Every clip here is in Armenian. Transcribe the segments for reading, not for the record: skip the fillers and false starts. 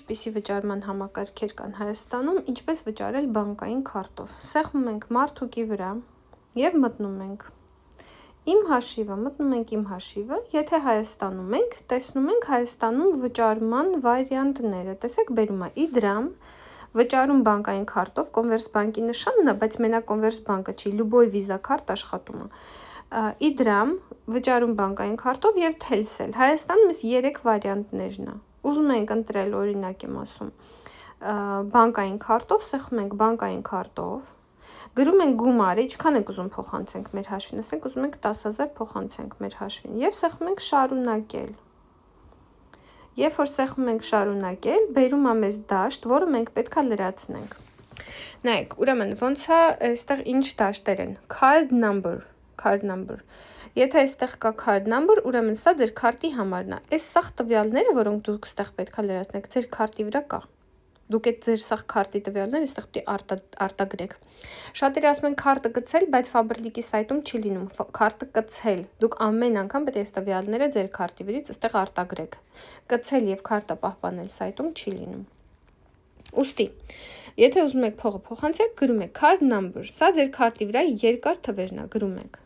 Ինչպիսի վճարման համակարգեր կան Հայաստանում, ինչպես վճարել բանկային քարտով։ Սեղմում ենք մարդուկի վրա եւ մտնում ենք իմ հաշիվը, եթե Հայաստանում ենք, տեսնում ենք Հայաստանում վճարման վարիանտները, տեսեք բերում է իդրամ, վճարում բանկային քարտով, Կոնվերսբանկի նշանն է, բայց մենակ Կոնվերսբանկը չի, Լյուբոյ վիզա քարտ աշխատում է, իդրամ, վճարում բանկային քարտով եւ թելսել, Հայաստանում ես 3 վարիանտներն է, ուզում ենք ընտրել, օրինակ եմ ասում, բանկային քարտով, սեղմում ենք բանկային քարտով, գրում ենք գումարը, ինչքան եք ուզում փոխանցենք մեր հաշվին, ասենք ուզում ենք 10,000 փոխանցենք մեր հաշվին եւ սեղմում ենք շարունակել։ Երբ որ սեղմում ենք շարունակել, բերում է մեզ դաշտ, որը մենք պետքա լրացնենք։ Նայեք, ուրեմն ոնց է, այստեղ ինչ դաշտեր են։ Card number։ Եթե այստեղ կա card number, ուրեմն սա ձեր քարտի համարն է։ Այս սաղ տվյալները, որոնք դուք այստեղ պետքա լրացնեք, ձեր քարտի վրա կա։ Դուք այդ ձեր սաղ քարտի տվյալները այստեղ պետք է արտագրեք։ Շատերը ասում են քարտը գցել, բայց Faberlic-ի սայթում չի լինում, քարտը կցել։ Դուք ամեն անգամ պետք է այս տվյալները ձեր քարտի վրից այստեղ արտագրեք։ Կցել եւ քարտը պահպանել սայթում չի լինում։ Ուստի, եթե ուզում եք փողը փոխանցեք, գրում եք card number։ Սա ձեր քարտի վրա երկար թվերն է, գրում եք։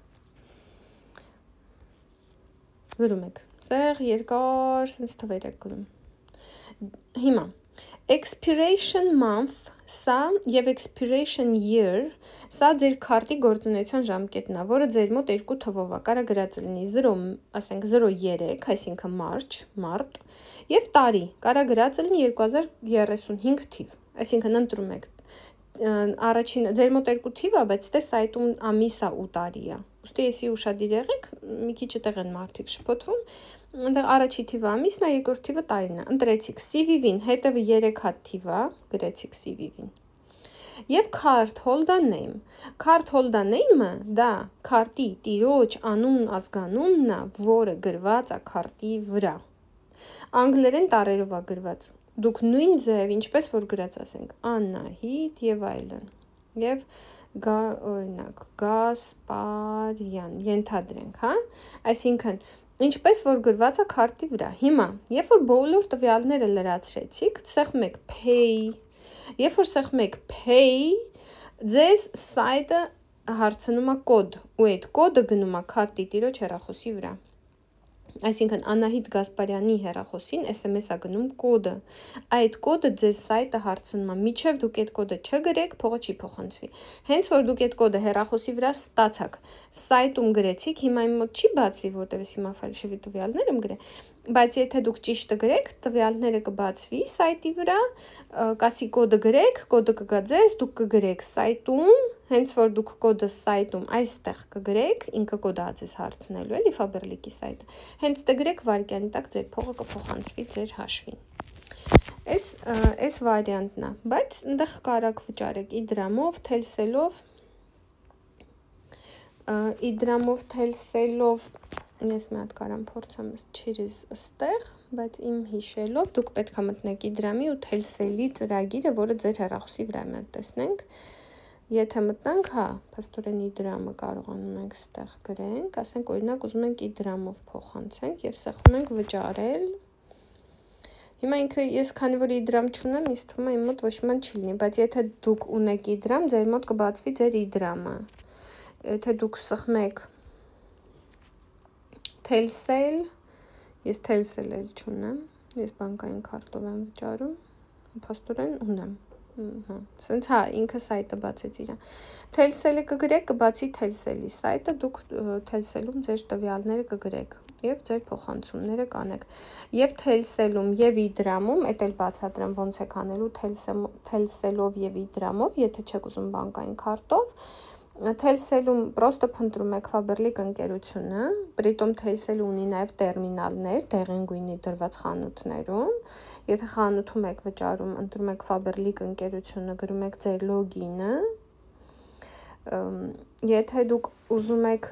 Ձեր երկար sense թվեր եք գրում։ Հիմա expiration month սա եւ expiration year սա ձեր քարտի գործունեության ժամկետն է, որը ձեր մոտ 2 թվով է, կարա գրած լինի 0, ասենք 03, այսինքն մարտ, եւ տարի, կարա գրած լինի 2035 թիվ, այսինքն ընտրում եք առաջին ձեր մոտ 2 թիվ է, բայց դե սայթում ամիս է ու տարի է։ Ուստի եսի ուշադիր եղեք, մի քիչ այդտեղ են մարդիկ շփոթվում, այնտեղ առաջի թիվը ամիսն է, երկրորդ թիվը տարին է։ Ընտրեցիք CVV-ին, հետևը 3 հատ թիվ է, գրեցիք CVV-ին։ Եվ card holder name։ Card holder name-ը դա քարտի տիրոջ անուն ազգանունն է, որը գրված է քարտի վրա։ Անգլերեն տառերով է գրված։ Դուք նույն ձև, ինչպես որ գրած ասենք, Անահիտ եւ այլն։ Եվ օրինակ Գասպարյան, ենթադրենք, հա? Այսինքն, ինչպես որ գրված է քարտի վրա։ Հիմա, երբ որ բոլոր տվյալները լրացրեցիք, սեղմում եք pay։ Երբ որ սեղմում եք pay, ձեզ սայթը հարցնում է կոդ, ու այդ կոդը գնում է քարտի տիրոջ հեռախոսի վրա։ Այսինքն Անահիտ Գասպարյանի հեռախոսին SMS է գնում կոդը։ Այդ կոդը ձեզ սայթը հարցնում է, միջև դուք այդ կոդը չգրեք, փողը չի փոխանցվի։ Հենց որ դուք այդ կոդը հեռախոսի վրա ստացաք, սայթում գրեցիք, հիմա իմ մոտ չի բացվի, որտեղ ես հիմա ֆալշիվի տվյալներ եմ գրել, բայց եթե դուք ճիշտը գրեք, տվյալները կբացվի սայթի վրա, կասի կոդը գրեք, կոդը կգա ձեզ, դուք կգրեք սայթում, հենց որ դուք կոդը սայթում այստեղ կգրեք, ինքը կոդը ձեզ հարցնելու էլի Faberlic-ի սայթը։ Հենց դգրեք վարկյանի տակ ձեր փողը կփոխանցվի ձեր հաշվին։ Այս վարիանտն է, բայց այնտեղ կարաք վճարեք իդրամով, թելսելով, ես մի հատ կարամ փորձեմ չիրիզ ըստեղ, բայց իմ հիշելով դուք պետք է մտնեք իդրամի ու թելսելի ծրագիրը, որը ձեր հեռախոսի վրա է, տեսնենք։ Եթե մտնանք, հա, փաստորեն իդրամը կարողանում ենք ստեղ գրենք, ասենք օրինակ ուզում ենք իդրամով փոխանցենք եւ սեղմում ենք վճարել։ Հիմա ինքը ես քանի որ իդրամ չունեմ, ինձ թվում է իմ մոտ ոչ մի բան չի լինի, բայց եթե դուք ունեք իդրամ, ձեր մոտ կբացվի ձեր իդրամը։ Եթե դուք սեղմեք թելսել, ես թելսել էլ չունեմ, ես բանկային քարտով եմ վճարում, փաստորեն ունեմ։ Սենց հա, ինքը սայթը բացեց իրան։ Թելսելը կգրեք, կբացի թելսելի սայթը, դուք թելսելում ձեր տվյալները կգրեք և ձեր փոխանցումները կանեք։ Եվ թելսելում և իդրամում, էդ էլ բացատրեմ ոնց եք անելու թելսելով և իդրամով, եթե չեք ուզում բանկային քարտով, թելսելում պրոստը փնտրում եք Faberlic ընկերությունը, պրիտոմ թելսելը ունի նաև տերմինալներ, դեղին գույնի դրված խանութներում, եթե խանութում եք վճարում, ընտրում եք Faberlic ընկերությունը, գրում եք ձեր լոգինը, եթե դուք ուզում եք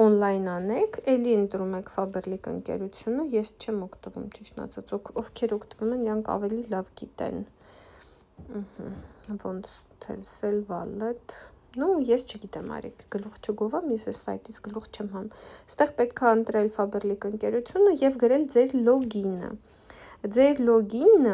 օնլայն անեք, էլի ընտրում եք Faberlic ընկերությունը, ես չեմ օգտվում ճիշտն ասած, ովքեր օգտվում են, իրանք ավելի լավ գիտեն, ոնց թելսել wallet, ես չգիտեմ արեք, գլուխ չգովամ, ես այս սայթից գլուխ չեմ հանում, ստեղ պետք է ընտրել Faberlic ընկերությունը և գրել ձեր լոգինը, ձեր լոգինը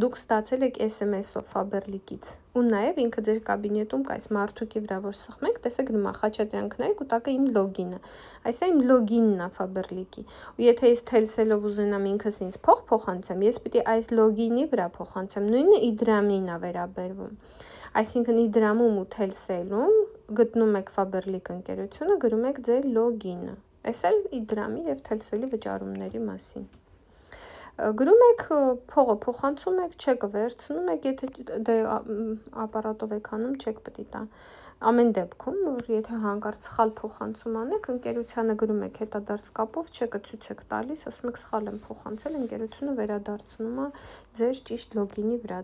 դուք ստացել եք SMS-ով Faberlic-ից ու նաև ինքը ձեր կաբինետում կա, այս մարդուկի վրա որ սխմեք, տեսեք նոմա խաչատրանքներեք ու տակը իմ լոգինը, այսա իմ լոգինն է Faberlic-ի, ու եթե ես Telcel-ով ուզենամ ինքս ինձ փող փոխանցեմ, ես պիտի այս լոգինի վրա փոխանցեմ, նույնը Idram-ին է վերաբերվում, այսինքն Idram-ում ու Telcel-ում գտնում եք Faberlic ընկերությունը, գրում եք ձեր լոգինը, այս էլ Idram-ի և Telcel-ի վճարումների մասին։ Գրում եք փողը փոխանցում եք, չեկը վերցնում եք, եթե ապարատով եք անում, չեք պետք է տա։ Ամեն դեպքում, որ եթե հանկարծ սխալ փոխանցում անեք, ընկերությանը գրում եք հետադարձ կապով, չեկը ցույց եք տալիս, ասում եք սխալ եմ փոխանցել, ընկերությունը վերադարձնում է ձեր ճիշտ լոգինի վրա։